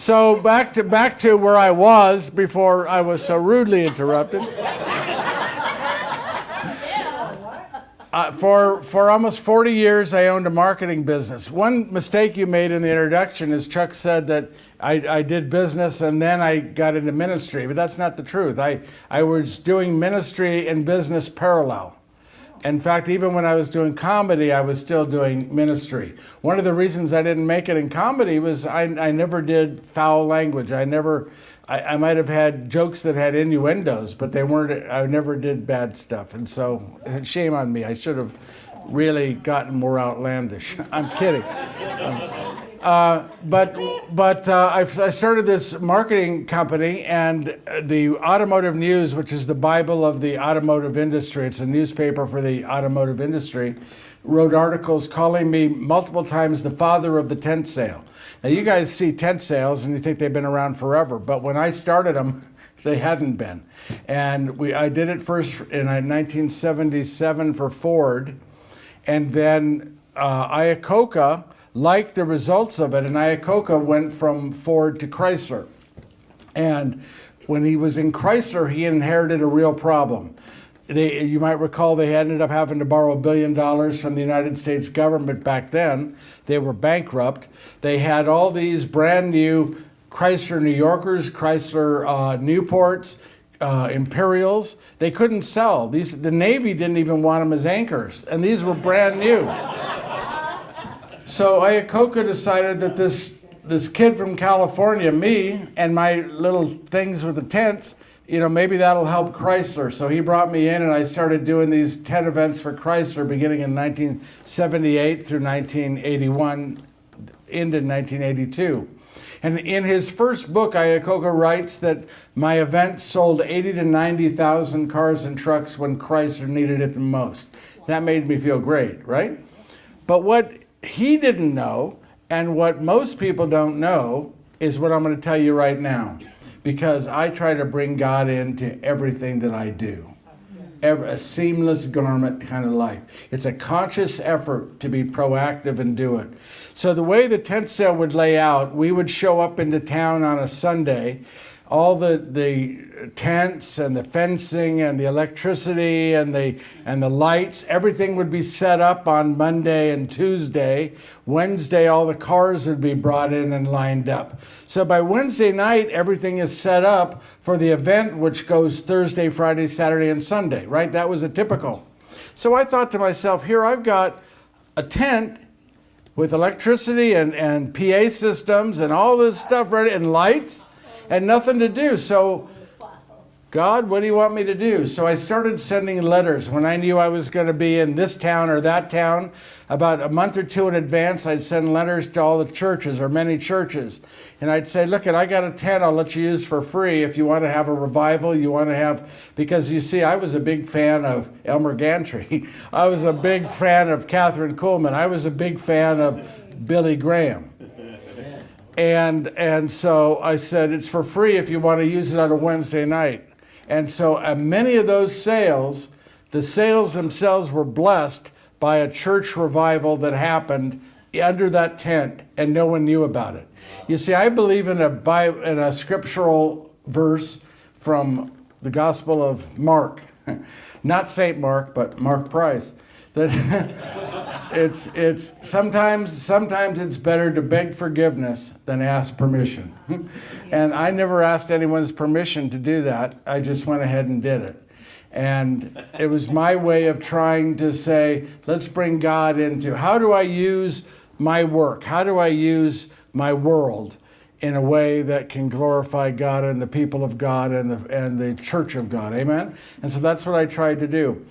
So back to where I was before I was so rudely interrupted. For almost 40 years, I owned a marketing business. One mistake you made in the introduction is Chuck said that I did business and then I got into ministry, but that's not the truth. I was doing ministry and business parallel. In fact, even when I was doing comedy, I was still doing ministry. One of the reasons I didn't make it in comedy was I never did foul language. I might have had jokes that had innuendos, but I never did bad stuff. And so, shame on me. I should have really gotten more outlandish. I'm kidding. But I started this marketing company, and the Automotive News, which is the Bible of the automotive industry, it's a newspaper for the automotive industry, wrote articles calling me multiple times the father of the tent sale. Now you guys see tent sales and you think they've been around forever, but when I started them, they hadn't been. And I did it first in 1977 for Ford, and then Iacocca liked the results of it, and Iacocca went from Ford to Chrysler. And when he was in Chrysler, he inherited a real problem. You might recall they ended up having to borrow $1 billion from the United States government back then. They were bankrupt. They had all these brand new Chrysler New Yorkers, Chrysler Newports, Imperials. They couldn't sell. The Navy didn't even want them as anchors, and these were brand new. So Iacocca decided that this kid from California, me, and my little things with the tents, maybe that'll help Chrysler. So he brought me in, and I started doing these tent events for Chrysler beginning in 1978 through 1981, ended 1982. And in his first book, Iacocca writes that my event sold 80 to 90,000 cars and trucks when Chrysler needed it the most. That made me feel great, right? But what he didn't know, and what most people don't know, is what I'm going to tell you right now. Because I try to bring God into everything that I do. A seamless garment kind of life. It's a conscious effort to be proactive and do it. So the way the tent sale would lay out, we would show up into town on a Sunday. All the tents and the fencing and the electricity and the lights, everything would be set up on Monday and Tuesday. Wednesday, all the cars would be brought in and lined up. So by Wednesday night, everything is set up for the event, which goes Thursday, Friday, Saturday, and Sunday, right? That was a typical. So I thought to myself, here I've got a tent with electricity and PA systems and all this stuff ready, and lights, and nothing to do. So, God, what do you want me to do? So I started sending letters. When I knew I was going to be in this town or that town, about a month or two in advance, I'd send letters to all the churches or many churches. And I'd say, look, I got a tent I'll let you use for free if you want to have a revival, because you see, I was a big fan of Elmer Gantry. I was a big fan of Catherine Kuhlman. I was a big fan of Billy Graham. And so I said, it's for free if you want to use it on a Wednesday night. And so many of those sales, the sales themselves were blessed by a church revival that happened under that tent, and no one knew about it. You see, I believe in a scriptural verse from the Gospel of Mark, not St. Mark, but Mark Price. That it's sometimes it's better to beg forgiveness than ask permission. And I never asked anyone's permission to do that. I just went ahead and did it. And it was my way of trying to say, let's bring God into, how do I use my work? How do I use my world in a way that can glorify God and the people of God and the church of God? Amen? And so that's what I tried to do.